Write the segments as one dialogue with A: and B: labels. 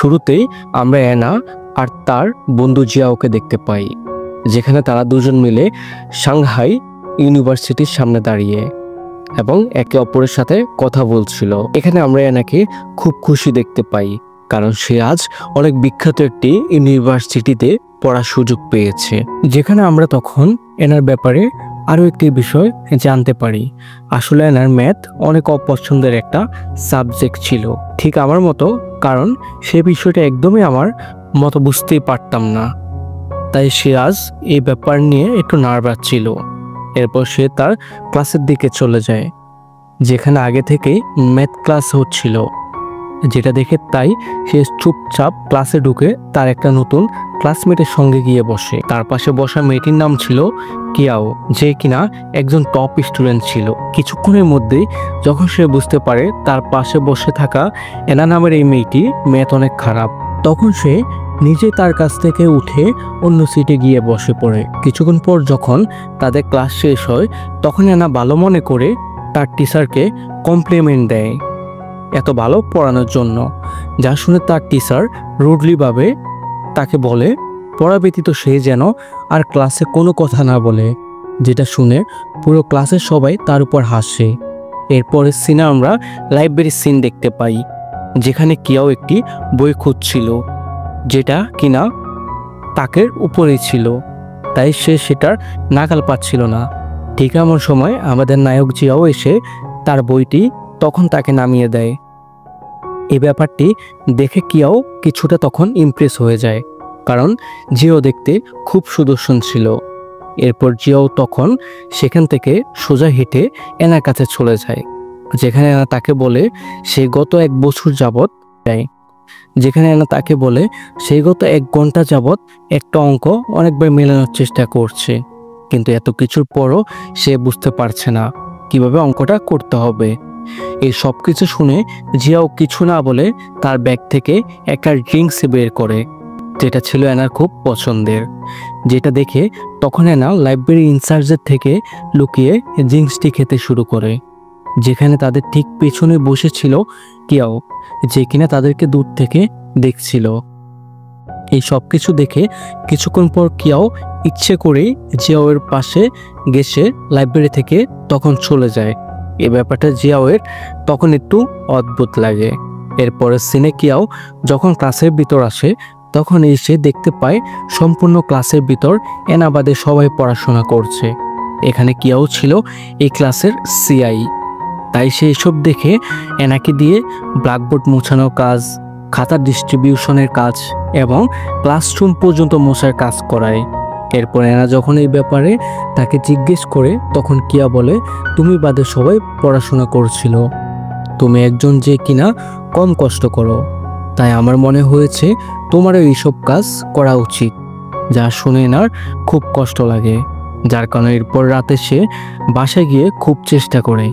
A: শুরুতেই আমরা অ্যানা আর তার বন্ধু জিয়াওকে দেখতে পাই, যেখানে তারা দুজন মিলে সাংহাই ইউনিভার্সিটির সামনে দাঁড়িয়ে এবং একে অপরের সাথে কথা বলছিল। এখানে আমরা অ্যানাকে খুব খুশি দেখতে পাই, কারণ সে আজ অনেক বিখ্যাত একটি ইউনিভার্সিটিতে পড়ার সুযোগ পেয়েছে। যেখানে আমরা তখন এনার ব্যাপারে আরও একটি বিষয় জানতে পারি। আসলে এনার ম্যাথ অনেক অপছন্দের একটা সাবজেক্ট ছিল, ঠিক আমার মতো, কারণ সে বিষয়টা একদমই আমার মতো বুঝতেই পারতাম না। তাই সে আজ এই ব্যাপার নিয়ে একটু নার্ভাস ছিল। এরপর সে তার ক্লাসের দিকে চলে যায়, যেখানে আগে থেকেই ম্যাথ ক্লাস হচ্ছিল, যেটা দেখে তাই সে চুপচাপ ক্লাসে ঢুকে তার একটা নতুন ক্লাসমেটের সঙ্গে গিয়ে বসে। তার পাশে বসা মেয়েটির নাম ছিল কিয়াও, যে কিনা একজন টপ স্টুডেন্ট ছিল। কিছুক্ষণের মধ্যেই যখন সে বুঝতে পারে তার পাশে বসে থাকা এনা নামের এই মেয়েটি ম্যাথ অনেক খারাপ, তখন সে নিজে তার কাছ থেকে উঠে অন্য সিটে গিয়ে বসে পড়ে। কিছুক্ষণ পর যখন তাদের ক্লাস শেষ হয়, তখন এনা ভালো মনে করে তার টিচারকে কমপ্লিমেন্ট দেয় এত ভালো পড়ানোর জন্য, যা শুনে তার টিচার রুডলিভাবে তাকে বলে পড়া ব্যতীত সে যেন আর ক্লাসে কোনো কথা না বলে, যেটা শুনে পুরো ক্লাসের সবাই তার উপর হাসে। এরপরের সিনে আমরা লাইব্রেরির সিন দেখতে পাই, যেখানে কিয়াও একটি বই খুঁজছিল, যেটা কিনা তাকের উপরেই ছিল, তাই সে সেটার নাগাল পাচ্ছিল না। ঠিক এমন সময় আমাদের নায়ক জিয়াও এসে তার বইটি তখন তাকে নামিয়ে দেয়। এই ব্যাপারটি দেখে কিয়াও কিছুটা তখন ইমপ্রেস হয়ে যায়, কারণ জিয়াও দেখতে খুব সুদর্শন ছিল। এরপর জিয়াও তখন সেখান থেকে সোজা হেঁটে এনার কাছে চলে যায়, যেখানে এনা তাকে বলে সে গত 1 বছর যাবৎ যায়, যেখানে এনা তাকে বলে সে গত 1 ঘন্টা যাবৎ একটা অঙ্ক অনেকবার মেলানোর চেষ্টা করছে, কিন্তু এত কিছুর পরও সে বুঝতে পারছে না কিভাবে অঙ্কটা করতে হবে। এই সব কিছু শুনে জিয়াও কিছু না বলে তার ব্যাগ থেকে একটা ড্রিঙ্কস বের করে, যেটা ছিল এনার খুব পছন্দের। যেটা দেখে তখন এনা লাইব্রেরি ইনচার্জের থেকে লুকিয়ে ড্রিঙ্কসটি খেতে শুরু করে, যেখানে তাদের ঠিক পেছনে বসেছিল কিয়াও, যে কিনা তাদেরকে দূর থেকে দেখছিল। এই সব কিছু দেখে কিছুক্ষণ পর কিয়াও ইচ্ছে করেই জিয়াওয়ের পাশে গেছে লাইব্রেরি থেকে তখন চলে যায়। এই ব্যাপারটা জিয়াওয়ের তখন একটু অদ্ভুত লাগে। এরপরের সিনে কিয়াও যখন ক্লাসের ভিতর আসে, তখন এসে দেখতে পায় সম্পূর্ণ ক্লাসের ভিতর এনা বাদে সবাই পড়াশোনা করছে। এখানে কিয়াও ছিল এই ক্লাসের সিআই, তাই সে এসব দেখে এনাকে দিয়ে ব্ল্যাকবোর্ড মোছানোর কাজ, খাতা ডিস্ট্রিবিউশনের কাজ এবং ক্লাসরুম পর্যন্ত মোছার কাজ করায়। এরপর এনা যখন এই ব্যাপারে তাকে জিজ্ঞেস করে, তখন কিয়া বলে তুমি বাদে সবাই পড়াশোনা করছিল, তুমি একজন যে কিনা কম কষ্ট করো, তাই আমার মনে হয়েছে তোমারও এইসব কাজ করা উচিত। যা শুনে এনার খুব কষ্ট লাগে, যার কারণে এরপর রাতে সে বাসায় গিয়ে খুব চেষ্টা করে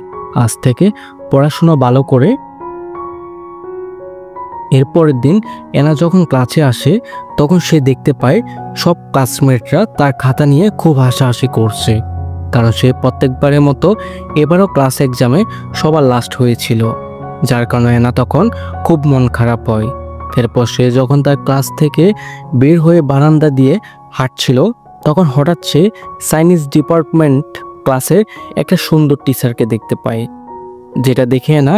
A: আজ থেকে পড়াশোনা ভালো করে। এরপরের দিন এনা যখন ক্লাসে আসে, তখন সে দেখতে পায় সব ক্লাসমেটরা তার খাতা নিয়ে খুব হাসাহাসি করছে, কারণ সে প্রত্যেকবারের মতো এবারও ক্লাস এক্সামে সবার লাস্ট হয়েছিল, যার কারণে এনা তখন খুব মন খারাপ হয়। এরপর সে যখন তার ক্লাস থেকে বের হয়ে বারান্দা দিয়ে হাঁটছিল, তখন হঠাৎ সে চাইনিজ ডিপার্টমেন্ট ক্লাসের একটা সুন্দর টিচারকে দেখতে পায়, যেটা দেখে না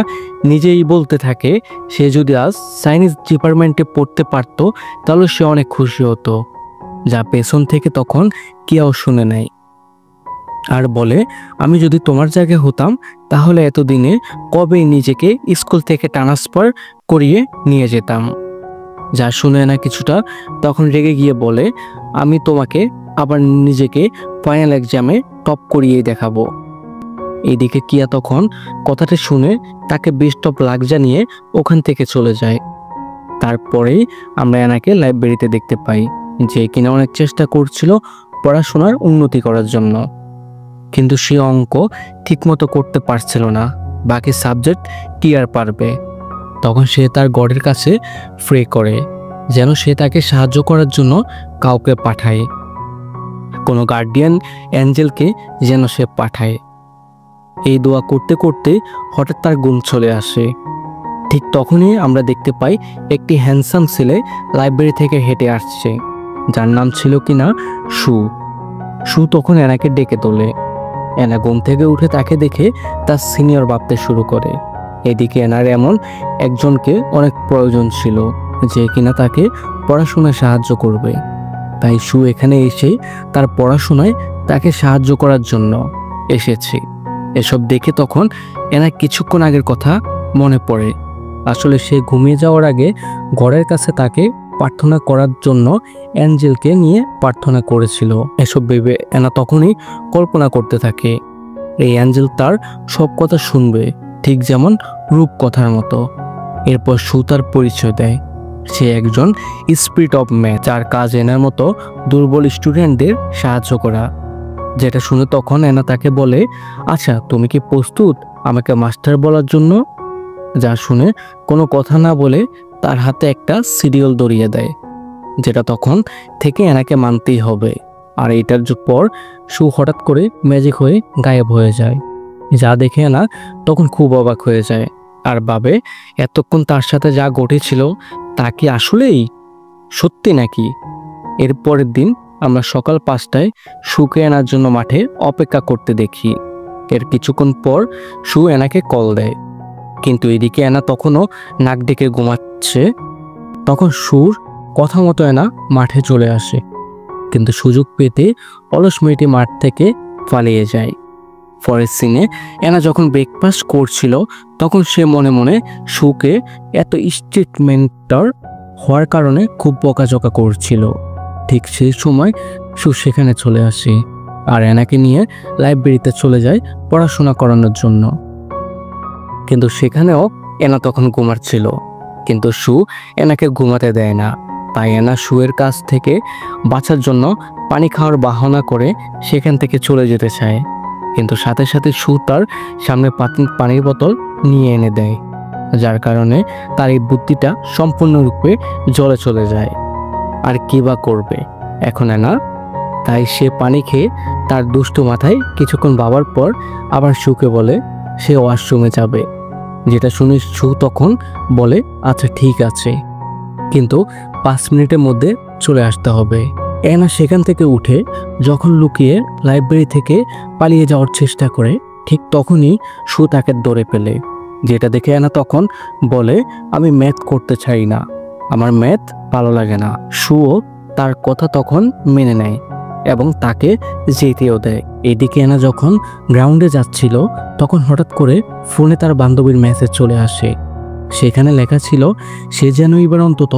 A: নিজেই বলতে থাকে সে যদি আজ চাইনিজ ডিপার্টমেন্টে পড়তে পারত তাহলে সে অনেক খুশি হতো, যা পেছন থেকে তখন কিয়াও শুনে নেয় আর বলে আমি যদি তোমার জায়গায় হতাম তাহলে এতদিনে কবেই নিজেকে স্কুল থেকে ট্রান্সফার করিয়ে নিয়ে যেতাম। যা শুনে না কিছুটা তখন রেগে গিয়ে বলে আমি তোমাকে আবার নিজেকে ফাইনাল এক্সামে টপ করিয়ে দেখাবো। এদিকে কিয়া তখন কথাটা শুনে তাকে বেস্ট অফ লাক জানিয়ে ওখান থেকে চলে যায়। তারপরেই আমরা এনাকে লাইব্রেরিতে দেখতে পাই, যে কিনা অনেক চেষ্টা করছিল পড়াশোনার উন্নতি করার জন্য, কিন্তু সে অঙ্ক ঠিকমতো করতে পারছিল না, বাকি সাবজেক্ট কি আর পারবে। তখন সে তার গডের কাছে প্রে করে যেন সে তাকে সাহায্য করার জন্য কাউকে পাঠায়, কোনো গার্ডিয়ান অ্যাঞ্জেলকে যেন সে পাঠায়। এই দোয়া করতে করতে হঠাৎ তার ঘুম চলে আসে। ঠিক তখনই আমরা দেখতে পাই একটি হ্যান্ডসাম ছেলে লাইব্রেরি থেকে হেঁটে আসছে, যার নাম ছিল কিনা সু। সু তখন এনাকে ডেকে তোলে। এনা ঘুম থেকে উঠে তাকে দেখে তার সিনিয়র ভাবতে শুরু করে। এদিকে এনার এমন একজনকে অনেক প্রয়োজন ছিল যে কিনা তাকে পড়াশোনায় সাহায্য করবে। তাই সু এখানে এসে তার পড়াশোনায় তাকে সাহায্য করার জন্য এসেছে। এসব দেখে তখন এনা কিছুক্ষণ আগের কথা মনে পড়ে। আসলে সে ঘুমিয়ে যাওয়ার আগে ঘরের কাছে তাকে প্রার্থনা করার জন্য অ্যাঞ্জেলকে নিয়ে প্রার্থনা করেছিল। এসব ভেবে এনা তখনই কল্পনা করতে থাকে এই অ্যাঞ্জেল তার সব কথা শুনবে, ঠিক যেমন রূপকথার মতো। এরপর সু তার পরিচয় দেয়। সে একজন স্পিরিট অফ ম্যাথ, যার কাজ এনার মতো দুর্বল স্টুডেন্টদের সাহায্য করা। যেটা শুনে তখন এনা তাকে বলে, আচ্ছা তুমি কি প্রস্তুত আমাকে মাস্টার বলার জন্য? যা শুনে কোনো কথা না বলে তার হাতে একটা সিরিয়াল ধরিয়ে দেয়, যেটা তখন থেকে এনাকে মানতেই হবে। আর এটার পর সু হঠাৎ করে ম্যাজিক হয়ে গায়েব হয়ে যায়। যা দেখে এনা তখন খুব অবাক হয়ে যায় আর ভাবে এতক্ষণ তার সাথে যা ঘটেছিল তা কি আসলেই সত্যি নাকি। এর পরের দিন আমরা সকাল 5টায় সুকে এনার জন্য মাঠে অপেক্ষা করতে দেখি। এর কিছুক্ষণ পর সু এনাকে কল দেয়, কিন্তু এদিকে এনা তখনও নাক ডেকে ঘুমাচ্ছে। তখন সুর কথা মতো এনা মাঠে চলে আসে, কিন্তু সুযোগ পেতে অলস মেয়েটি মাঠ থেকে পালিয়ে যায়। পরের সিনে এনা যখন ব্রেকফাস্ট করছিল তখন সে মনে মনে সুকে এত স্টেটমেন্টার হওয়ার কারণে খুব বকাঝকা করছিল। ঠিক সেই সময় সু সেখানে চলে আসে আর এনাকে নিয়ে লাইব্রেরিতে চলে যায় পড়াশোনা করানোর জন্য। কিন্তু সেখানেও এনা তখন ঘুমাচ্ছিল, কিন্তু সু এনাকে ঘুমাতে দেয় না। তাই এনা সুয়ের কাছ থেকে বাঁচার জন্য পানি খাওয়ার বাহানা করে সেখান থেকে চলে যেতে চায়, কিন্তু সাথে সাথে সু তার সামনে পানির বোতল নিয়ে এনে দেয়, যার কারণে তার এই বুদ্ধিটা সম্পূর্ণরূপে জলে চলে যায়। আর কি বা করবে এখন এনা? তাই সে পানি খেয়ে তার দুষ্টু মাথায় কিছুক্ষণ ভাবার পর আবার সুকে বলে সে ওয়াশরুমে যাবে। যেটা শুনে সু তখন বলে আচ্ছা ঠিক আছে, কিন্তু 5 মিনিটের মধ্যে চলে আসতে হবে। এনা সেখান থেকে উঠে যখন লুকিয়ে লাইব্রেরি থেকে পালিয়ে যাওয়ার চেষ্টা করে, ঠিক তখনই সু তাকে ধরে ফেলে। যেটা দেখে এনা তখন বলে আমি ম্যাথ করতে চাই না, আমার ম্যাথ ভালো লাগে না। সুও তার কথা তখন মেনে নেয় এবং তাকে যেতেও দেয়। এদিকে এনা যখন গ্রাউন্ডে যাচ্ছিল তখন হঠাৎ করে ফোনে তার বান্ধবীর মেসেজ চলে আসে। সেখানে লেখা ছিল সে যেন এবার অন্তত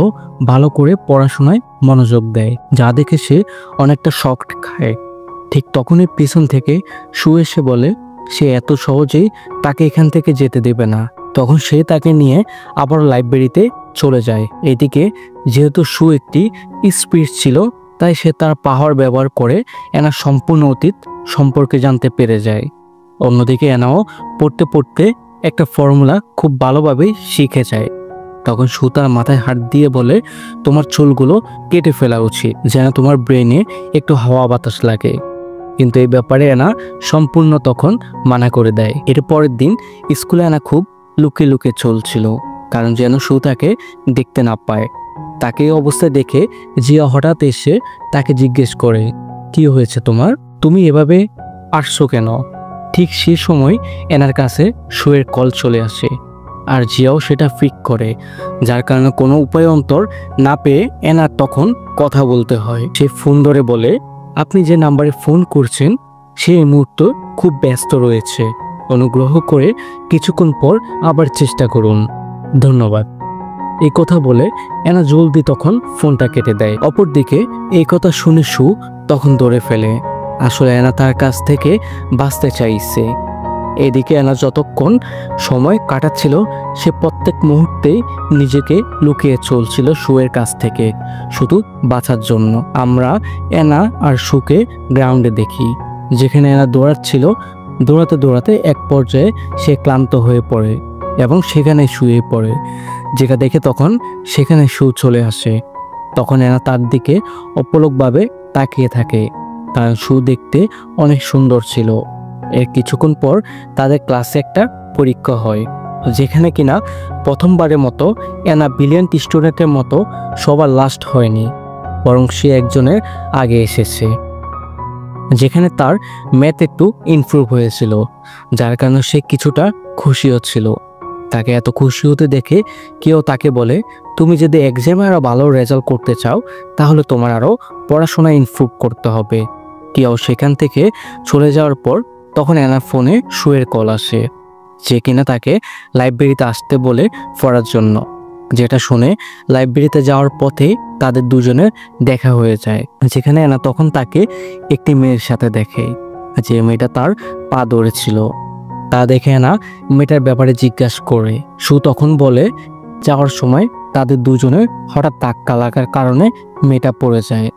A: ভালো করে পড়াশোনায় মনোযোগ দেয়, যা দেখে সে অনেকটা শক খায়। ঠিক তখনই পিছন থেকে সু এসে বলে সে এত সহজেই তাকে এখান থেকে যেতে দেবে না। তখন সে তাকে নিয়ে আবার লাইব্রেরিতে চলে যায়। এদিকে যেহেতু সু একটি স্পিরিট ছিল তাই সে তার পাওয়ার ব্যবহার করে এনা সম্পূর্ণ অতীত সম্পর্কে জানতে পেরে যায়। অন্যদিকে এনাও পড়তে পড়তে একটা ফর্মুলা খুব ভালোভাবেই শিখে যায়। তখন সু তার মাথায় হাত দিয়ে বলে তোমার চুলগুলো কেটে ফেলা উচিত, যেন তোমার ব্রেনে একটু হাওয়া বাতাস লাগে। কিন্তু এই ব্যাপারে এনা সম্পূর্ণ তখন মানা করে দেয়। এর পরের দিন স্কুলে এনা খুব লুকিয়ে লুকিয়ে চলছিল, কারণ যেন সু তাকে দেখতে না পায়। তাকে এই অবস্থায় দেখে জিয়া হঠাৎ এসে তাকে জিজ্ঞেস করে কি হয়েছে তোমার, তুমি এভাবে আসছো কেন? ঠিক সেই সময় এনার কাছে সুয়ের কল চলে আসে আর জিয়াও সেটা পিক করে, যার কারণে কোনো উপায় অন্তর না পেয়ে এনার তখন কথা বলতে হয়। সে ফোন ধরে বলে আপনি যে নাম্বারে ফোন করছেন সে এই মুহূর্তে খুব ব্যস্ত রয়েছে, অনুগ্রহ করে কিছুক্ষণ পর আবার চেষ্টা করুন, ধন্যবাদ। এই কথা বলে এনা জলদি তখন ফোনটা কেটে দেয়। অপরদিকে এই কথা শুনে সু তখন ধরে ফেলে আসলে এনা তার কাছ থেকে বাঁচতে চাইছে। এদিকে এনা যতক্ষণ সময় কাটাচ্ছিল সে প্রত্যেক মুহূর্তেই নিজেকে লুকিয়ে চলছিল সুয়ের কাছ থেকে, শুধু বাঁচার জন্য। আমরা এনা আর সুকে গ্রাউন্ডে দেখি, যেখানে এনা দৌড়াচ্ছিল। দৌড়াতে দৌড়াতে এক পর্যায়ে সে ক্লান্ত হয়ে পড়ে এবং সেখানে শুয়ে পড়ে, যেটা দেখে তখন সেখানে সু চলে আসে। তখন এনা তার দিকে অপলকভাবে তাকিয়ে থাকে, কারণ সু দেখতে অনেক সুন্দর ছিল। এর কিছুক্ষণ পর তাদের ক্লাসে একটা পরীক্ষা হয় যেখানে কিনা প্রথমবারের মতো এনা ব্রিলিয়ান্ট স্টুডেন্টের মতো সবার লাস্ট হয়নি, বরং সে একজনের আগে এসেছে। যেখানে তার ম্যাথ একটু ইমপ্রুভ হয়েছিল, যার কারণে সে কিছুটা খুশিও ছিল। তাকে এত খুশি হতে দেখে কেউ তাকে বলে, তুমি যদি এক্সামে আরও ভালো রেজাল্ট করতে চাও তাহলে তোমার আরও পড়াশোনা ইমপ্রুভ করতে হবে। কেউ সেখান থেকে চলে যাওয়ার পর তখন এনার ফোনে শুয়ের কল আসে, যে কিনা তাকে লাইব্রেরিতে আসতে বলে পড়ার জন্য। যেটা শুনে লাইব্রেরিতে যাওয়ার পথে তাদের দুজনের দেখা হয়ে যায়, যেখানে এনা তখন তাকে একটি মেয়ের সাথে দেখে, যে মেয়েটা তার পা ধরেছিল। তা দেখে এনা মেয়েটার ব্যাপারে জিজ্ঞাসা করে। সু তখন বলে যাওয়ার সময় তাদের দুজনের হঠাৎ ধাক্কা লাগার কারণে মেয়েটা পড়ে যায়।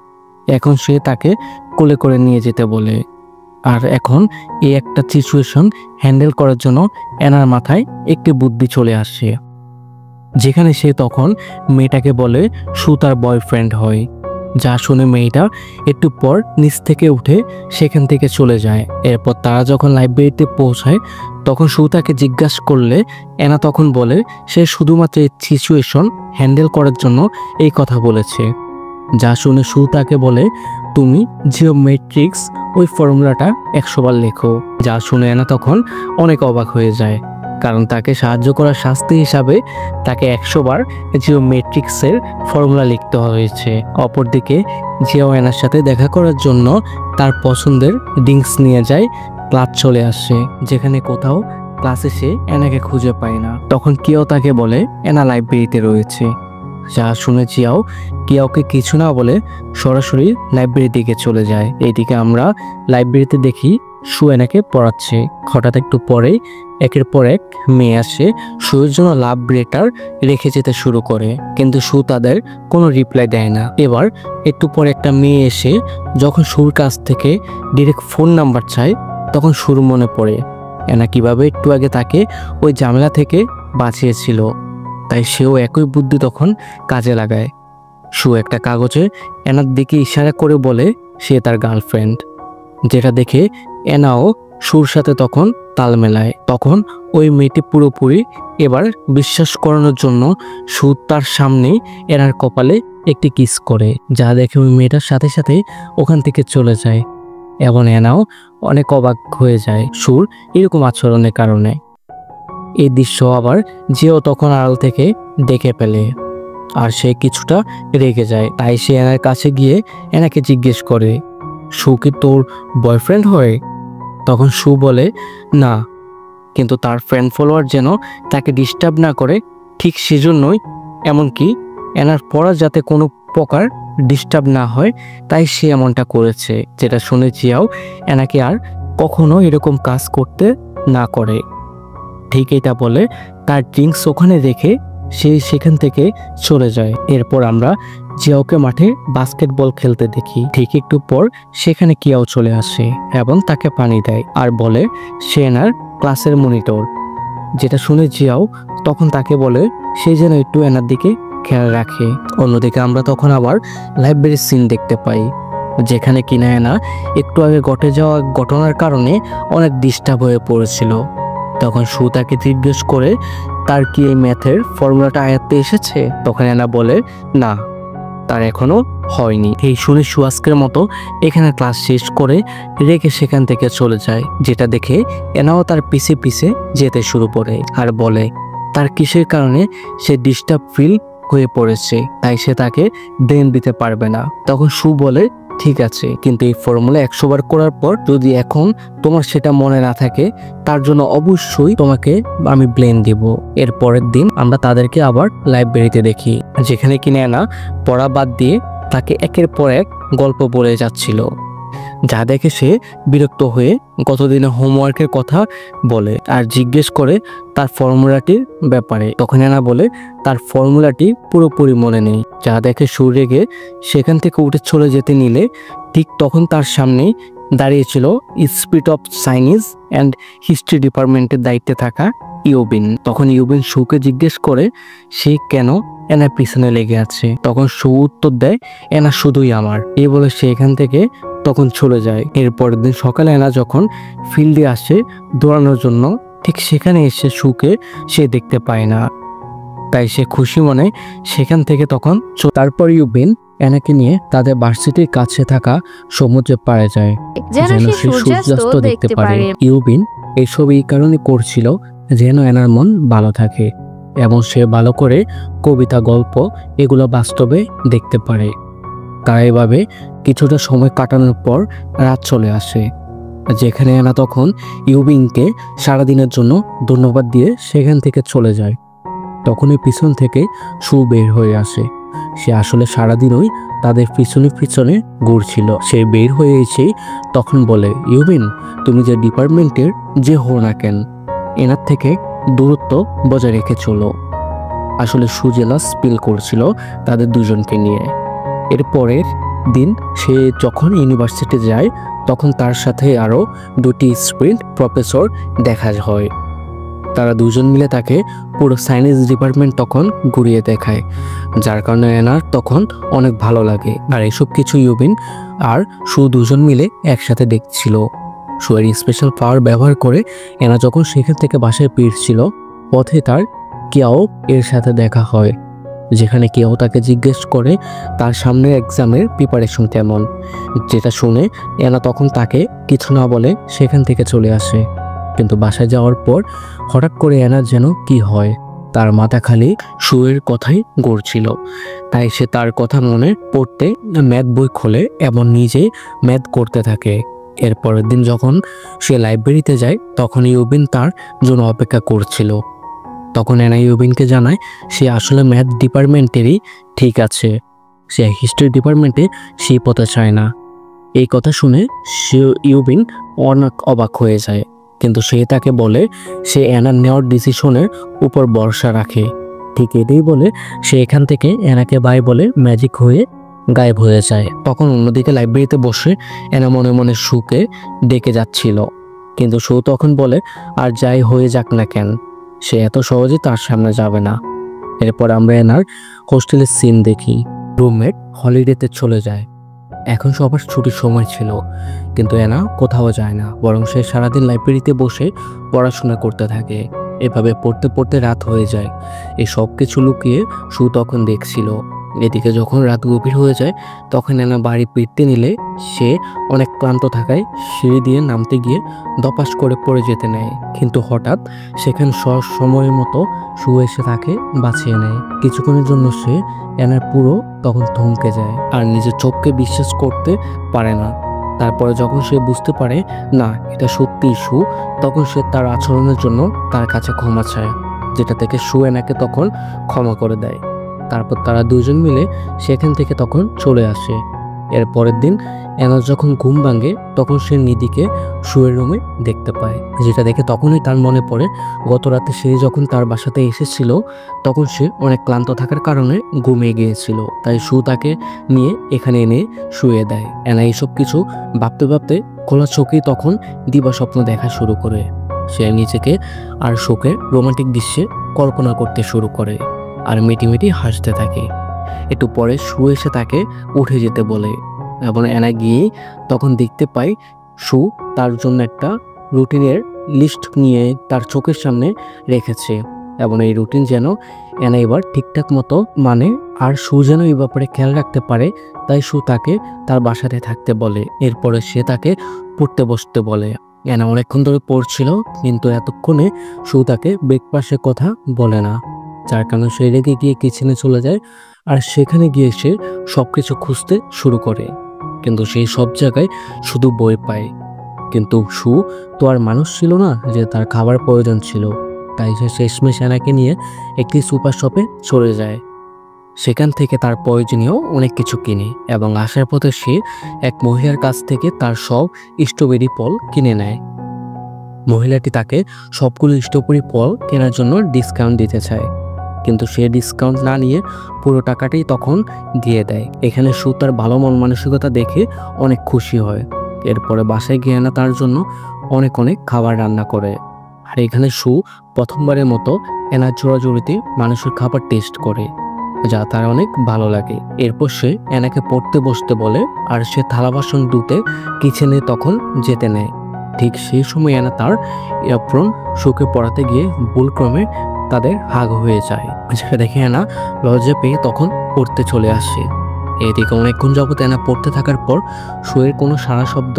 A: এখন সে তাকে কোলে করে নিয়ে যেতে বলে। আর এখন এই একটা সিচুয়েশন হ্যান্ডেল করার জন্য এনার মাথায় একটি বুদ্ধি চলে আসে, যেখানে সে তখন মেয়েটাকে বলে সু তার বয়ফ্রেন্ড হয়। যা শুনে মেয়েটা একটু পর নিচ থেকে উঠে সেখান থেকে চলে যায়। এরপর তারা যখন লাইব্রেরিতে পৌঁছায় তখন সু তাকে জিজ্ঞাসা করলে এনা তখন বলে সে শুধুমাত্র এই সিচুয়েশন হ্যান্ডেল করার জন্য এই কথা বলেছে। যা শুনে সু তাকে বলে তুমি জিওমেট্রিক্স ওই ফর্মুলাটা 100 বার লেখো। যা শুনে এনা তখন অনেক অবাক হয়ে যায়, কারণ তাকে সাহায্য করার শাস্তি হিসাবে তাকে 100 বার জিওমেট্রিক্সের ফর্মুলা লিখতে হয়েছে। অপরদিকে জিও এনার সাথে দেখা করার জন্য তার পছন্দের ড্রিঙ্কস নিয়ে যায়। ক্লাস চলে আসে, যেখানে কোথাও ক্লাসে সে এনাকে খুঁজে পায় না। তখন কিয়াও তাকে বলে এনা লাইব্রেরিতে রয়েছে। যা শুনে জিয়াও কিয়াওকে কিছু না বলে সরাসরি লাইব্রেরির দিকে চলে যায়। এইদিকে আমরা লাইব্রেরিতে দেখি সু এনাকে পড়াচ্ছে। হঠাৎ একটু পরেই একের পর এক মেয়ে আসে সুর জন্য লাভ লেটার রেখে যেতে শুরু করে, কিন্তু সু তাদের কোনো রিপ্লাই দেয় না। এবার একটু পরে একটা মেয়ে এসে যখন সুর কাছ থেকে ডিরেক্ট ফোন নাম্বার চায় তখন সুর মনে পড়ে এনা কিভাবে একটু আগে তাকে ওই ঝামেলা থেকে বাঁচিয়েছিল। তাই সেও একই বুদ্ধি তখন কাজে লাগায়। সু একটা কাগজে এনার দিকে ইশারা করে বলে সে তার গার্লফ্রেন্ড, যেটা দেখে এনাও সুর সাথে তখন তাল মেলায়। তখন ওই মেয়েটি পুরোপুরি এবার বিশ্বাস করানোর জন্য সু তার সামনেই এনার কপালে একটি কিস করে, যা দেখে ওই মেয়েটার সাথে সাথে ওখান থেকে চলে যায়। এবং এনাও অনেক অবাক হয়ে যায় সুর এরকম আচরণের কারণে। এই দৃশ্য আবার জিও তখন আড়াল থেকে দেখে ফেলে, আর সে কিছুটা রেগে যায়। তাই সে এনার কাছে গিয়ে এনাকে জিজ্ঞেস করে সু কি তোর বয়ফ্রেন্ড হয়? তখন সু বলে না, কিন্তু তার ফ্রেন্ড ফলোয়ার যেন তাকে ডিস্টার্ব না করে ঠিক সেজন্যই, এমনকি এনার পড়া যাতে কোনো প্রকার ডিস্টার্ব না হয় তাই সে এমনটা করেছে। যেটা শুনে জিয়াও এনাকে আর কখনো এরকম কাজ করতে না করে। ঠিক এটা বলে তার ড্রিঙ্কস ওখানে রেখে সে সেখান থেকে চলে যায়। এরপর আমরা জিয়াওকে মাঠে বাস্কেটবল খেলতে দেখি। ঠিক একটু পর সেখানে কিয়াও চলে আসে এবং তাকে পানি দেয় আর বলে সে এনার ক্লাসের মনিটর। যেটা শুনে জিয়াও তখন তাকে বলে সে যেন একটু এনার দিকে খেয়াল রাখে। অন্যদিকে আমরা তখন আবার লাইব্রেরির সিন দেখতে পাই, যেখানে কিনা এনা একটু আগে ঘটে যাওয়া ঘটনার কারণে অনেক ডিস্টার্ব হয়ে পড়েছিল। তখন সু তাকে জিজ্ঞেস করে তার কি এই ম্যাথের ফর্মুলাটা আয়ত্তে এসেছে? তখন এনা বলে না, তার এখনো হয়নি। এই শুনে সু আজকের মতো এখানে ক্লাস শেষ করে রেখে সেখান থেকে চলে যায়। যেটা দেখে এনাও তার পিছে পিছে যেতে শুরু করে আর বলে তার কিসের কারণে সে ডিস্টার্ব ফিল হয়ে পড়েছে, তাই সে তাকে ব্রেন দিতে পারবে না। তখন সু বলে ঠিক আছে, কিন্তু এই ফর্মুলা 100 বার করার পর যদি এখন তোমার সেটা মনে না থাকে তার জন্য অবশ্যই তোমাকে আমি ব্লেম দিব। এর পরের দিন আমরা তাদেরকে আবার লাইব্রেরিতে দেখি, যেখানে কিনে এনা পড়া বাদ দিয়ে তাকে একের পর এক গল্প বলে যাচ্ছিল। যা দেখে সে বিরক্ত হয়ে গতদিনের হোমওয়ার্কের কথা বলে আর জিজ্ঞেস করে তার ফর্মুলাটির ব্যাপারে। তখন এনা বলে তার ফর্মুলাটি পুরোপুরি মনে নেই। যা দেখে সু রেগে সেখান থেকে উঠে চলে যেতে নিলে ঠিক তখন তার সামনেই দাঁড়িয়েছিল speed of Chinese and history ডিপার্টমেন্টের দায়িত্বে থাকা ইউবিন। তখন ইউবিন সুকে জিজ্ঞেস করে সে কেন এনার পিছনে লেগে আছে। তখন সু উত্তর দেয় এনা শুধুই আমার। এই বলে সে এখান থেকে তখন চলে যায়। এরপরের দিন সকালে এনা যখন ফিল্ডে আসে দৌড়ানোর জন্য, ঠিক সেখানে এসে সুকে সে দেখতে পায় না। তাই সে খুশি মনে সেখান থেকে তখন তারপর ইউবিন অ্যানাকে নিয়ে তাদের ভার্সিটির কাছে থাকা সমুদ্রের পাড়ে যায়
B: যেন সে সূর্যাস্ত দেখতে পারে।
A: ইউবিন এসব এই কারণে করছিল যেন অ্যানার মন ভালো থাকে এবং সে ভালো করে কবিতা, গল্প এগুলো বাস্তবে দেখতে পারে। তারা এভাবে কিছুটা সময় কাটানোর পর রাত চলে আসে, যেখানে অ্যানা তখন ইউবিনকে সারাদিনের জন্য ধন্যবাদ দিয়ে সেখান থেকে চলে যায়। তখনই পিছন থেকে সু বের হয়ে আসে। সে আসলে সারাদিনই তাদের পিছনে পিছনে ঘুরছিল। সে বের হয়ে এসেই তখন বলে, ইউবিন, তুমি যে ডিপার্টমেন্টের যে হো না কেন, এনার থেকে দূরত্ব বজায় রেখে চলো। আসলে সু জেলাস ফিল করছিল তাদের দুজনকে নিয়ে। এর পরের দিন সে যখন ইউনিভার্সিটি যায় তখন তার সাথে আরও দুটি স্টুডেন্ট প্রফেসর দেখা হয়। তারা দুজন মিলে তাকে পুরো সায়েন্স ডিপার্টমেন্ট তখন ঘুরিয়ে দেখায়, যার কারণে অ্যানার তখন অনেক ভালো লাগে। আর এসব কিছু ইউবিন আর সু দুজন মিলে একসাথে দেখছিল। সুয়ের স্পেশাল পাওয়ার ব্যবহার করে অ্যানা যখন সেখান থেকে বাসায় ফিরছিল, পথে তার কিয়াও এর সাথে দেখা হয়, যেখানে কিয়াও তাকে জিজ্ঞেস করে তার সামনের এক্সামের প্রিপারেশন কেমন। যেটা শুনে অ্যানা তখন তাকে কিছু না বলে সেখান থেকে চলে আসে। কিন্তু বাসায় যাওয়ার পর হঠাৎ করে অ্যানার যেন কি হয়, তার মাথা খালি সুয়ের কথাই গড়ছিল। তাই সে তার কথা মনে পড়তে ম্যাথ বই খোলে এবং নিজে ম্যাথ করতে থাকে। এরপরের দিন যখন সে লাইব্রেরিতে যায় তখন ইউবিন তার জন্য অপেক্ষা করছিল। তখন অ্যানা ইউবিনকে জানায় সে আসলে ম্যাথ ডিপার্টমেন্টেরই ঠিক আছে, সে হিস্ট্রি ডিপার্টমেন্টে সেই পথে চায় না। এই কথা শুনে সে ইউবিন অনেক অবাক হয়ে যায়, কিন্তু সে তাকে বলে সে অ্যানার নেওয়ার ডিসিশনের উপর ভরসা রাখে। ঠিক এটাই বলে সে এখান থেকে অ্যানাকে বাই বলে ম্যাজিক হয়ে গায়েব হয়ে যায়। তখন অন্যদিকে লাইব্রেরিতে বসে অ্যানা মনে মনে সুকে ডেকে যাচ্ছিল, কিন্তু সু তখন বলে আর যাই হয়ে যাক না কেন, সে এত সহজে তার সামনে যাবে না। এরপর আমরা অ্যানার হোস্টেলের সিন দেখি। রুমমেট হলিডেতে চলে যায়। এখন সবার ছুটির সময় ছিল, কিন্তু অ্যানা কোথাও যায় না, বরং সে সারাদিন লাইব্রেরিতে বসে পড়াশোনা করতে থাকে। এভাবে পড়তে পড়তে রাত হয়ে যায়। এই সব কিছু লুকিয়ে সু তখন দেখছিল। এদিকে যখন রাত গভীর হয়ে যায় তখন অ্যানা বাড়ি ফিরতে নিলে সে অনেক ক্লান্ত থাকায় সিঁড়ি দিয়ে নামতে গিয়ে দপাস করে পড়ে যেতে নেয়। কিন্তু হঠাৎ সেখানে সময়ের মতো সু এসে তাকে বাঁচিয়ে নেয়। কিছুক্ষণের জন্য সে অ্যানার পুরো তখন থমকে যায় আর নিজের চোখকে বিশ্বাস করতে পারে না। তারপরে যখন সে বুঝতে পারে না এটা সত্যিই সু, তখন সে তার আচরণের জন্য তার কাছে ক্ষমা চায়, যেটা থেকে সু অ্যানাকে তখন ক্ষমা করে দেয়। তারপর তারা দুজন মিলে সেখান থেকে তখন চলে আসে। এর পরের দিন অ্যানা যখন ঘুম ভাঙে তখন সে নিধিকে শুয়ের রুমে দেখতে পায়, যেটা দেখে তখনই তার মনে পড়ে গত রাতে সে যখন তার বাসাতে এসেছিল তখন সে অনেক ক্লান্ত থাকার কারণে ঘুমিয়ে গিয়েছিল। তাই সু তাকে নিয়ে এখানে এনে শুয়ে দেয়। অ্যানা এইসব কিছু ভাবতে ভাবতে খোলা চোখেই তখন দিবা স্বপ্ন দেখা শুরু করে। সে নিজেকে আর সুখের রোমান্টিক দৃশ্যে কল্পনা করতে শুরু করে আর মিটিমিটি হাসতে থাকে। একটু পরে সু এসে তাকে উঠে যেতে বলে এবং অ্যানা গিয়ে তখন দেখতে পাই সু তার জন্য একটা রুটিনের লিস্ট নিয়ে তার চোখের সামনে রেখেছে এবং এই রুটিন যেন অ্যানা এবার ঠিকঠাক মতো মানে আর সু যেন এই ব্যাপারে খেয়াল রাখতে পারে, তাই সু তাকে তার বাসাতে থাকতে বলে। এরপরে সে তাকে পড়তে বসতে বলে। অ্যানা অনেকক্ষণ ধরে পড়ছিল, কিন্তু এতক্ষণে সু তাকে ব্রেকফাস্টের কথা বলে না, যার কারণে সে রেগে গিয়ে কিচেনে চলে যায় আর সেখানে গিয়ে সে সবকিছু খুঁজতে শুরু করে। কিন্তু সেই সব জায়গায় শুধু বই পায়। কিন্তু সু তো আর মানুষ ছিল না যে তার খাবার প্রয়োজন ছিল, তাই সে শেষমেশ অ্যানাকে নিয়ে একটি সুপার শপে চলে যায়। সেখান থেকে তার প্রয়োজনীয় অনেক কিছু কিনে এবং আসার পথে সে এক মহিলার কাছ থেকে তার সব স্ট্রবেরি ফল কিনে নেয়। মহিলাটি তাকে সবগুলো স্ট্রবেরি ফল কেনার জন্য ডিসকাউন্ট দিতে চায়, কিন্তু সে ডিসকাউন্ট না নিয়ে পুরো টাকাটাই তখন দিয়ে দেয়। এখানে সু তার ভালো মন মানসিকতা দেখে অনেক খুশি হয়। এরপরে বাসায় গিয়ে না তার জন্য অনেক অনেক খাবার রান্না করে। আর এখানে সু প্রথমবারের মতো এনার জোড়াজুড়িতে মানুষের খাবার টেস্ট করে, যা তার অনেক ভালো লাগে। এরপর সে এনাকে পড়তে বসতে বলে আর সে থালা বাসন ধুতে কিচেনে তখন যেতে নেয়। ঠিক সেই সময় এনা তার এপ্রন শুকে পড়াতে গিয়ে ভুলক্রমে তাদের হাগ হয়ে যায়, যেটা দেখে এনা লজ্জা পেয়ে তখন পড়তে চলে আসে। এদিকে অনেকক্ষণ যাবত এনা পড়তে থাকার পর শুয়ের কোনো সারা শব্দ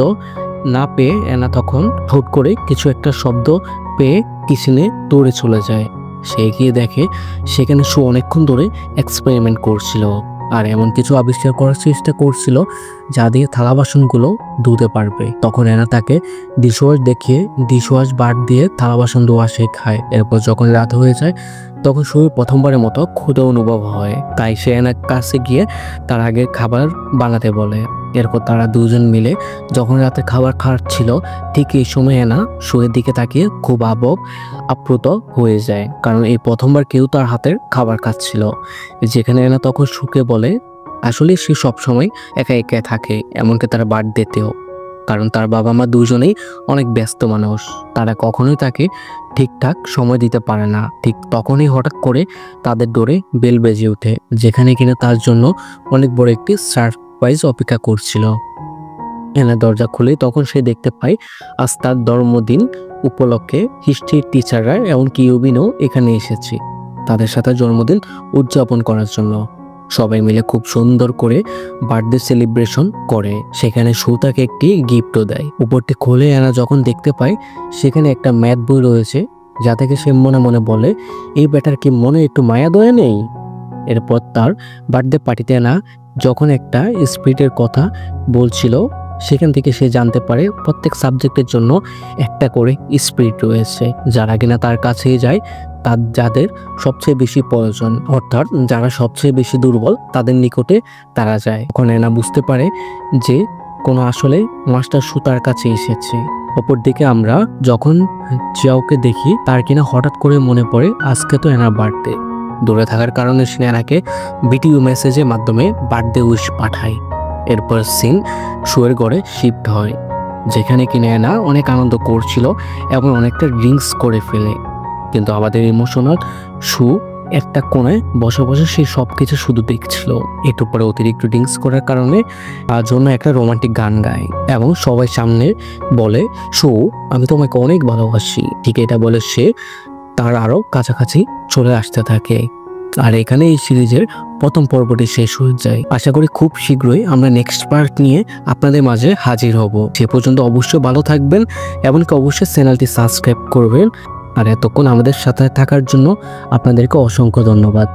A: না পেয়ে এনা তখন হুট করে কিছু একটা শব্দ পেয়ে কিচেনে দৌড়ে চলে যায়। সে গিয়ে দেখে সেখানে শু অনেকক্ষণ ধরে এক্সপেরিমেন্ট করছিল আর এমন কিছু আবিষ্কার করার চেষ্টা করছিল যা দিয়ে থালা বাসনগুলো ধুতে পারবে। তখন এনা তাকে ডিশওয়াশ দেখিয়ে ডিশওয়াশ বার দিয়ে থালা বাসন ধোয়া শেখায়। এরপর যখন রাত হয়ে যায় তখন শুয়ে প্রথমবারের মতো ক্ষুধা অনুভব হয়, তাই সে এনার কাছে গিয়ে তার আগে খাবার বানাতে বলে। এরপর তারা দুজন মিলে যখন রাতে খাবার খাচ্ছিল ঠিক এই সময় এনা শুয়ের দিকে তাকিয়ে খুব আপ্লুত হয়ে যায়, কারণ এই প্রথমবার কেউ তার হাতের খাবার খাচ্ছিল। যেখানে এনা তখন শুকে বলে আসলে সে সবসময় একা একা থাকে, এমনকি তার বার্থডেতেও, কারণ তার বাবা মা দুজনেই অনেক ব্যস্ত মানুষ, তারা কখনোই তাকে ঠিকঠাক সময় দিতে পারে না। ঠিক তখনই হঠাৎ করে তাদের ডোরে বেল বেজে ওঠে, যেখানে কিনা তার জন্য অনেক বড় একটি সারপ্রাইজ অপেক্ষা করছিল। এনা দরজা খুলে তখন সে দেখতে পায় আজ তার জন্মদিন উপলক্ষে হিস্ট্রির টিচাররা এমনকি ইউবিনও এখানে এসেছে তাদের সাথে জন্মদিন উদযাপন করার জন্য। সবাই মিলে খুব সুন্দর করে বার্থডে সেলিব্রেশন করে। সেখানে শু তাকে একটি গিফটও দেয়। উপরটি খুলে এনা যখন দেখতে পায় সেখানে একটা ম্যাথ বই রয়েছে, যা থেকে সে মনে মনে বলে এই ব্যাটার কি মনে একটু মায়া দয়া নেই। এরপর তার বার্থডে পার্টিতে এনা যখন একটা স্পিরিটের কথা বলছিল সেখান থেকে সে জানতে পারে প্রত্যেক সাবজেক্টের জন্য একটা করে স্পিরিট রয়েছে, যারা কিনা তার কাছেই যায় তার যাদের সবচেয়ে বেশি প্রয়োজন, অর্থাৎ যারা সবচেয়ে বেশি দুর্বল তাদের নিকটে তারা যায়। তখন এনা বুঝতে পারে যে কোনো আসলে মাস্টার শু তার কাছে এসেছে। অপরদিকে আমরা যখন জিয়াওকে দেখি তার কিনা হঠাৎ করে মনে পড়ে আজকে তো এনার বার্থডে। দূরে থাকার কারণে সে এনাকে ভিডিও মেসেজের মাধ্যমে বার্থডে উইশ পাঠায়। এরপর সিন শুয়ের ঘরে শিফট হয়, যেখানে কিনা এনা অনেক আনন্দ করছিল এবং অনেকটা ড্রিঙ্কস করে ফেলে। কিন্তু আমাদের ইমোশনাল শু একটা কোণায় বসে বসে সে সবকিছু শুধু দেখছিল। একটু পরে অতিরিক্ত ড্রিঙ্কস করার কারণে তার জন্য একটা রোমান্টিক গান গায় এবং সবাই সামনে বলে শু আমি তোমাকে অনেক ভালোবাসি। ঠিক এটা বলে সে তার আরো কাছাকাছি চলে আসতে থাকে। আর এখানে এই সিরিজের প্রথম পর্বটি শেষ হয়ে যায়। আশা করি খুব শীঘ্রই আমরা নেক্সট পার্ট নিয়ে আপনাদের মাঝে হাজির হব। সে পর্যন্ত অবশ্যই ভালো থাকবেন, এমনকি অবশ্যই চ্যানেলটি সাবস্ক্রাইব করবেন। আর এতক্ষণ আমাদের সাথে থাকার জন্য আপনাদেরকে অসংখ্য ধন্যবাদ।